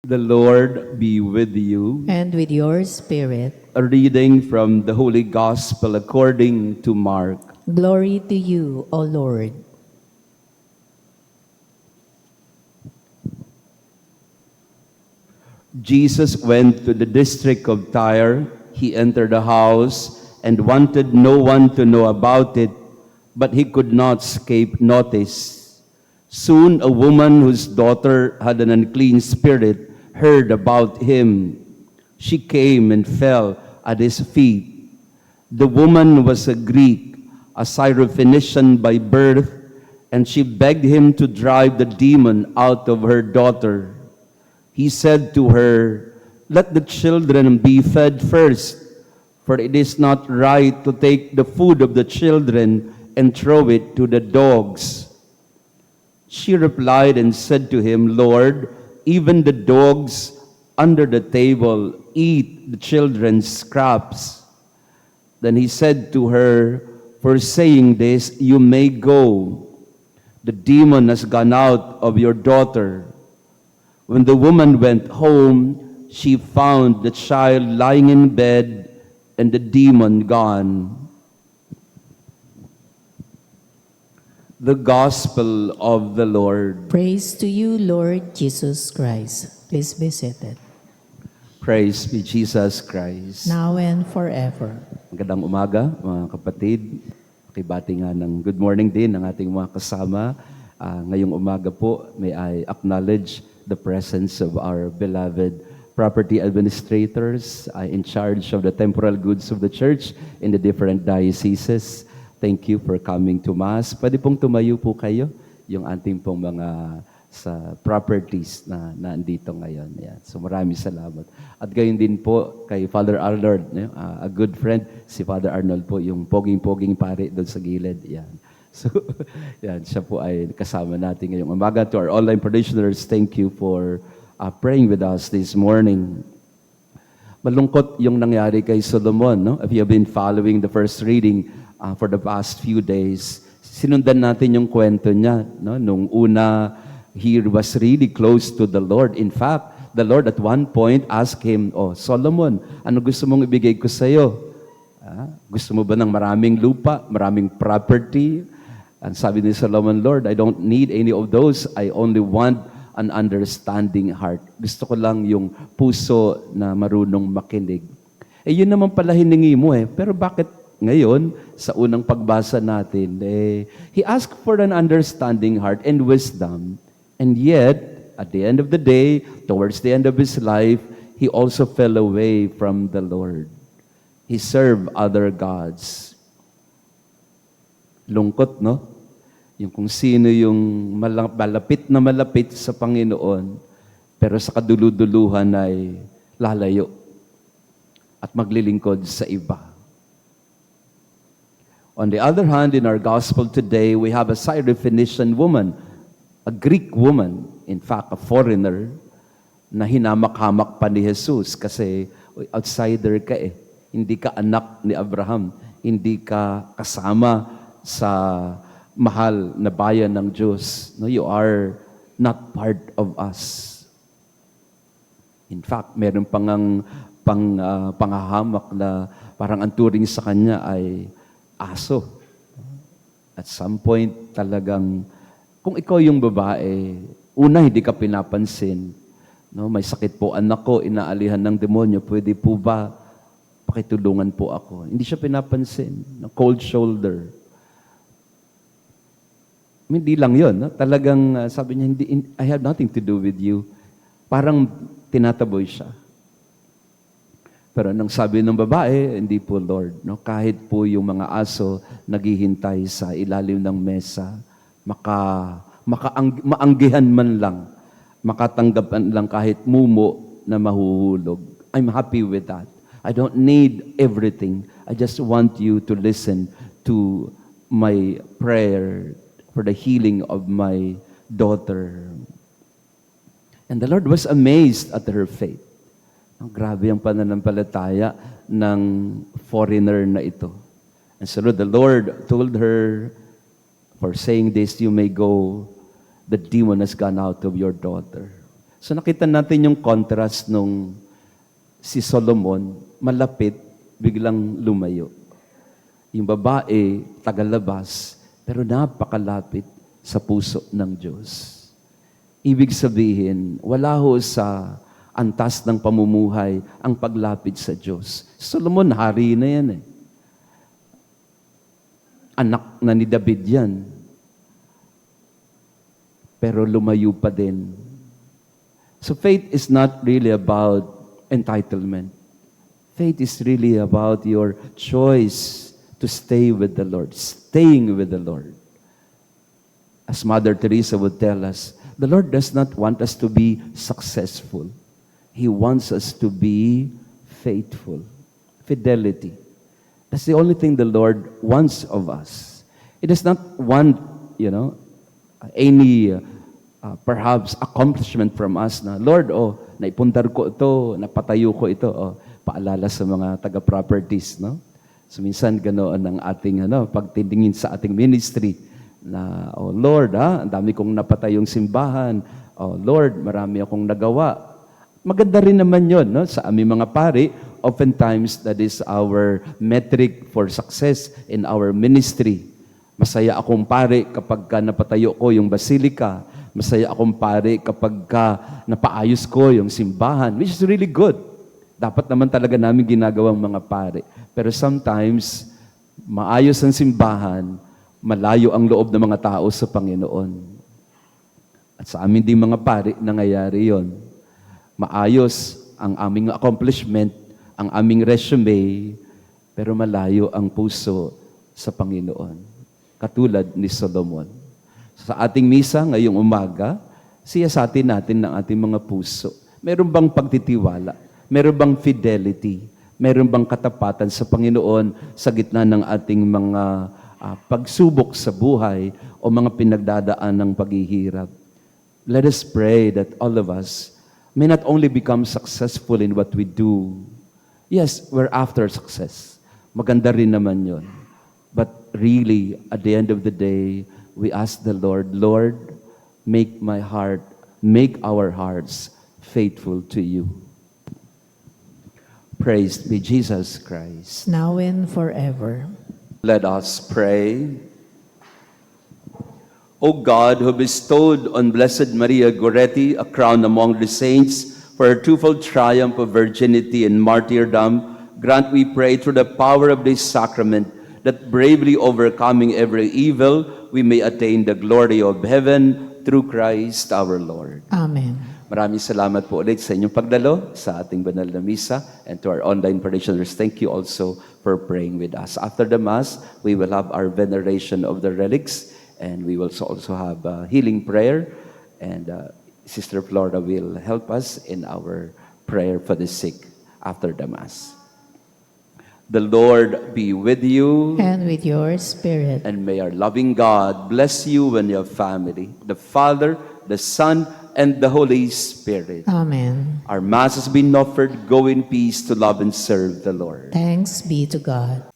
The Lord be with you. And with your spirit. A reading from the Holy Gospel according to Mark. Glory to you, O Lord. Jesus went to the district of Tyre. He entered a house and wanted no one to know about it, but he could not escape notice. Soon a woman whose daughter had an unclean spirit heard about him. She came and fell at his feet. The woman was a Greek, a Syrophoenician by birth, and she begged him to drive the demon out of her daughter. He said to her, "Let the children be fed first, for it is not right to take the food of the children and throw it to the dogs." She replied and said to him, "Lord, even the dogs under the table eat the children's scraps." Then he said to her, "For saying this, you may go. The demon has gone out of your daughter." When the woman went home, she found the child lying in bed and the demon gone. The Gospel of the Lord. Praise to you, Lord Jesus Christ. Please be seated. Praise be Jesus Christ. Now and forever. Magandang umaga, mga kapatid. Pakibati nga ng good morning din ng ating mga kasama. Ngayong umaga po, may I acknowledge the presence of our beloved property administrators in charge of the temporal goods of the church in the different dioceses. Thank you for coming to Mass. Pwede pong tumayo po kayo, yung ating pong mga sa properties na nandito ngayon. Yan. So maraming salamat. At gayon din po kay Father Arnold, a good friend, si Father Arnold po, yung poging-poging pare doon sa gilid. Yan. So, yan, siya po ay kasama natin ngayong umaga. To our online parishioners, thank you for praying with us this morning. Malungkot yung nangyari kay Solomon. No? If you have been following the first reading for the past few days, sinundan natin yung kwento niya. No? Nung una, he was really close to the Lord. In fact, the Lord at one point asked him, "Oh, Solomon, ano gusto mong ibigay ko sa iyo? Gusto mo ba ng maraming lupa, maraming property?" And sabi ni Solomon, "Lord, I don't need any of those. I only want an understanding heart." Gusto ko lang yung puso na marunong makinig. Yun naman pala hiningi mo Pero bakit ngayon, sa unang pagbasa natin, he asked for an understanding heart and wisdom. And yet, at the end of the day, towards the end of his life, he also fell away from the Lord. He served other gods. Lungkot, no? Yung kung sino yung malapit sa Panginoon, pero sa kaduluduluhan ay lalayo at maglilingkod sa iba. On the other hand, in our gospel today, we have a Syrophoenician woman, a Greek woman, in fact, a foreigner, na hinamak-hamak pa ni Jesus kasi outsider ka Hindi ka anak ni Abraham, hindi ka kasama sa mahal na bayan ng Diyos. No, you are not part of us. In fact, meron panghahamak na parang ang turing sa kanya ay aso. At some point talagang, kung ikaw yung babae, una hindi ka pinapansin. No, may sakit po anak ko, inaalihan ng demonyo, pwede po ba pakitulungan po ako? Hindi siya pinapansin. No, cold shoulder. Hindi lang yun. No? Talagang sabi niya, I have nothing to do with you. Parang tinataboy siya. Pero nang sabi ng babae, hindi po, Lord. No? Kahit po yung mga aso naghihintay sa ilalim ng mesa, maanggihan man lang, makatanggapan lang kahit mumo na mahuhulog. I'm happy with that. I don't need everything. I just want you to listen to my prayer for the healing of my daughter. And the Lord was amazed at her faith. Grabe ang pananampalataya ng foreigner na ito. And so the Lord told her, "For saying this, you may go. The demon has gone out of your daughter." So nakita natin yung contrast nung si Solomon, malapit, biglang lumayo. Yung babae, tagalabas, pero napakalapit sa puso ng Diyos. Ibig sabihin, wala ho sa antas ng pamumuhay ang paglapit sa Diyos. Solomon, hari na yan eh. Anak na ni David yan. Pero lumayo pa din. So faith is not really about entitlement. Faith is really about your choice to stay with the Lord, staying with the Lord. As Mother Teresa would tell us, the Lord does not want us to be successful. He wants us to be faithful. Fidelity. That's the only thing the Lord wants of us. He does not want, any perhaps accomplishment from us na, Lord, naipundar ko ito, napatayo ko ito, paalala sa mga taga-properties, no? So minsan ganoon ang ating pagtindingin sa ating ministry na, Lord, ang dami kong napatayong simbahan. Lord, marami akong nagawa. Maganda rin naman yon, no? Sa aming mga pari, oftentimes that is our metric for success in our ministry. Masaya akong pari kapag napatayo ko yung basilika. Masaya akong pari kapag napaayos ko yung simbahan, which is really good. Dapat naman talaga namin ginagawang mga pari. Pero sometimes, maayos ang simbahan, malayo ang loob ng mga tao sa Panginoon. At sa amin din mga pari, nangyayari yon. Maayos ang aming accomplishment, ang aming resume, pero malayo ang puso sa Panginoon. Katulad ni Solomon. Sa ating misa ngayong umaga, siyasatin natin ng ating mga puso. Meron bang pagtitiwala? Meron bang fidelity? Meron bang katapatan sa Panginoon sa gitna ng ating mga pagsubok sa buhay o mga pinagdadaan ng paghihirap? Let us pray that all of us may not only become successful in what we do. Yes, we're after success. Maganda rin naman yun. But really, at the end of the day, we ask the Lord, Lord, make our hearts faithful to you. Praised be Jesus Christ. Now and forever. Let us pray. O God, who bestowed on Blessed Maria Goretti a crown among the saints for her twofold triumph of virginity and martyrdom, grant, we pray, through the power of this sacrament, that bravely overcoming every evil, we may attain the glory of heaven through Christ our Lord. Amen. Maraming salamat po ulit sa inyong pagdalo sa ating banal na misa, and to our online parishioners, thank you also for praying with us. After the Mass, we will have our veneration of the relics, and we will also have a healing prayer, and Sister Flora will help us in our prayer for the sick after the Mass. The Lord be with you. And with your spirit. And may our loving God bless you and your family, the Father, the Son, and the Holy Spirit. Amen. Our Mass has been offered. Go in peace to love and serve the Lord. Thanks be to God.